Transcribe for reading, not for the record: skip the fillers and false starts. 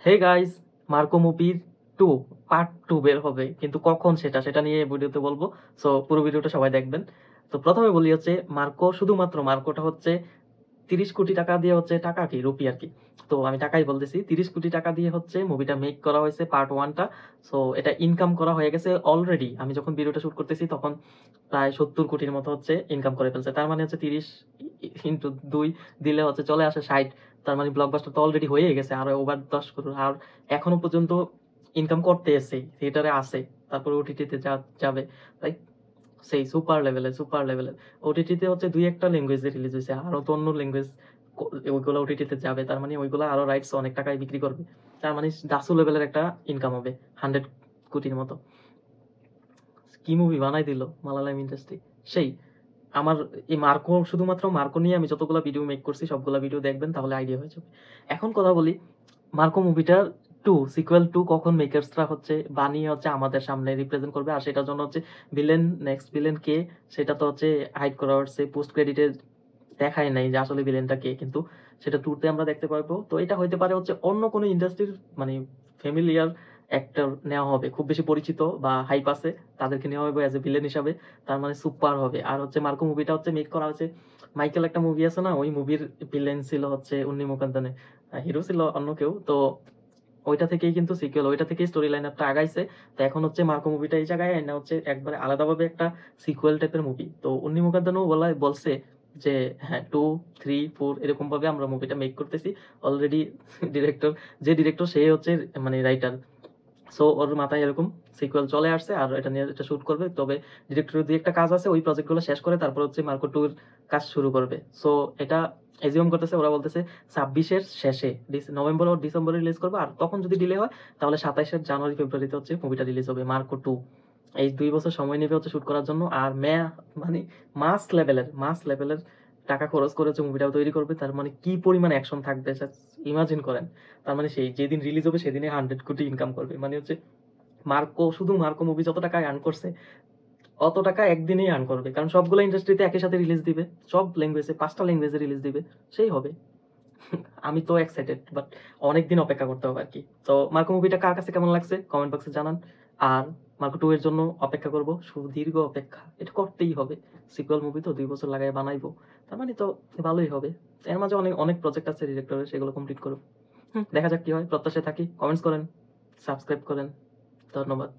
Hey guys, Marco মুভির 2 part 2 বের হবে, কিন্তু কখন সেটা নিয়ে ভিডিওতে বলবো। সো পুরো ভিডিওটা সবাই দেখবেন। তো প্রথমে বলি হচ্ছে মার্কো, শুধুমাত্র মার্কোটা হচ্ছে 30 কোটি টাকা দিয়ে হচ্ছে, টাকা কি রুপি আর কি, তো আমি টাকাই বলতেছি, 30 কোটি টাকা দিয়ে হচ্ছে মুভিটা মেক করা হয়েছে পার্ট 1টা। সো এটা ইনকাম করা হয়ে গেছে অলরেডি। আমি যখন ভিডিওটা শুট করতেছি তখন প্রায় 70 কোটির মতো হচ্ছে ইনকাম করে ফেলছে। তার মানে হচ্ছে 30 ইন্টু 2 দিলে হচ্ছে চলে আসে 60। তার মানে ব্লকবাস্টার তো অলরেডি হয়ে গেছে, আর ওভার 10 করোড়। আর এখনো পর্যন্ত ইনকাম করতে এসে থিয়েটারে আসে, তারপরে ওটিটিতে যাবে। তাই সেই সুপার লেভেলের ওটিটিতে হচ্ছে দুই একটা ল্যাঙ্গুয়েজে রিলিজ হয়েছে, আরো তো অন্য ল্যাঙ্গুয়েজ ওইগুলো ওটিটিতে যাবে। তার মানে ওইগুলো আরো রাইটস অনেক টাকায় বিক্রি করবে। তার মানে দাসু লেভেলের একটা ইনকাম হবে, 100 কোটির মতো। কি মুভি বানাই দিল মালায়ালাম ইন্ডাস্ট্রি, সেই। আমার এই মার্কো, শুধুমাত্র মার্কো নিয়ে আমি যতগুলো ভিডিও মেক করছি সবগুলা ভিডিও দেখবেন, তাহলে আইডিয়া হয়ে যাবে। এখন কথা বলি মার্কো মুভিটার 2 সিকুয়েল 2 কখন মেকার্সরা হচ্ছে বানিয়ে হচ্ছে আমাদের সামনে রিপ্রেজেন্ট করবে। আর সেটার জন্য হচ্ছে ভিলেন, নেক্সট ভিলেন কে সেটা তো হচ্ছে হাইড করা হচ্ছে, পোস্ট ক্রেডিটে দেখায় নাই যে আসলে ভিলেনটা কে, কিন্তু সেটা 2তে আমরা দেখতে পারবো। তো এটা হইতে পারে হচ্ছে অন্য কোনো ইন্ডাস্ট্রির, মানে ফ্যামিলিয়ার অ্যাক্টর নেওয়া হবে, খুব বেশি পরিচিত বা হাইপ আছে, তাদেরকে নেওয়া হবে অ্যাজ এ ভিলেন হিসাবে। তার মানে সুপার হবে। আর হচ্ছে মার্কো মুভিটা হচ্ছে মেক করা হচ্ছে, মাইকেল একটা মুভি আছে না, ওই মুভির ভিলেন ছিল হচ্ছে উন্নি মুকুন্দনে, হিরো ছিল অন্য কেউ। তো ওইটা থেকেই কিন্তু সিকুয়েল, ওইটা থেকেই স্টোরি লাইন আপটা আগাইছে। তো এখন হচ্ছে মার্কো মুভিটা এই জায়গায় এনে হচ্ছে একবারে আলাদাভাবে একটা সিকুয়েল টাইপের মুভি। তো উন্নি মুকুন্দনও বলছে যে হ্যাঁ 2, 3, 4 এরকম ভাবে আমরা মুভিটা মেক করতেছি। অলরেডি ডিরেক্টর, যে ডিরেক্টর সে হচ্ছে মানে রাইটার। সো ওর মাথায় এরকম সিকুয়েল চলে আসছে, আর এটা নিয়ে এটা শুট করবে। তবে ডিরেক্টরের দুই একটা কাজ আছে, ওই প্রজেক্টগুলো শেষ করে তারপর হচ্ছে মার্কো 2 এর কাজ শুরু করবে। সো এটা এজিউম করতেছে, ওরা বলতেছে 26-এর শেষে, নভেম্বর ও ডিসেম্বরে রিলিজ করবে। আর তখন যদি ডিলে হয় তাহলে 27-এর জানুয়ারি ফেব্রুয়ারিতে হচ্ছে মুভিটা রিলিজ হবে মার্কো 2। এই 2 বছর সময় নেবে হচ্ছে শুট করার জন্য। আর মানে মাস লেভেলের টাকা খরচ করে হচ্ছে মুভিটাও তৈরি করবে। তার মানে কি পরিমাণ অ্যাকশন থাকবে ইমাজিন করেন। তার মানে সেই যেদিন রিলিজ হবে সেদিনে 100 কোটি ইনকাম করবে। মানে হচ্ছে মার্কো, শুধু মার্কো মুভি যত টাকা আর্ন করছে অত টাকা একদিনেই আর্ন করবে, কারণ সবগুলো ইন্ডাস্ট্রিতে একই সাথে রিলিজ দিবে, সব ল্যাঙ্গুয়েজে, 5টা ল্যাঙ্গুয়েজে রিলিজ দিবে, সেই হবে। আমি তো এক্সাইটেড, বাট অনেকদিন অপেক্ষা করতে হবে আর কি। তো মার্কো মুভিটা কার কাছে কেমন লাগছে কমেন্ট বক্সে জানান। আর মার্কো 2 এর জন্য অপেক্ষা করব, সুদীর্ঘ অপেক্ষা, এটা করতেই হবে। সিকুয়াল মুভি তো 2 বছর লাগায় বানাইবো, তার মানে তো ভালোই হবে। এর মাঝে অনেক অনেক প্রজেক্ট আছে ডিরেক্টরের, সেগুলো কমপ্লিট করব। দেখা যাক কি হয়, প্রত্যাশায় থাকি। কমেন্টস করেন, সাবস্ক্রাইব করেন। ধন্যবাদ।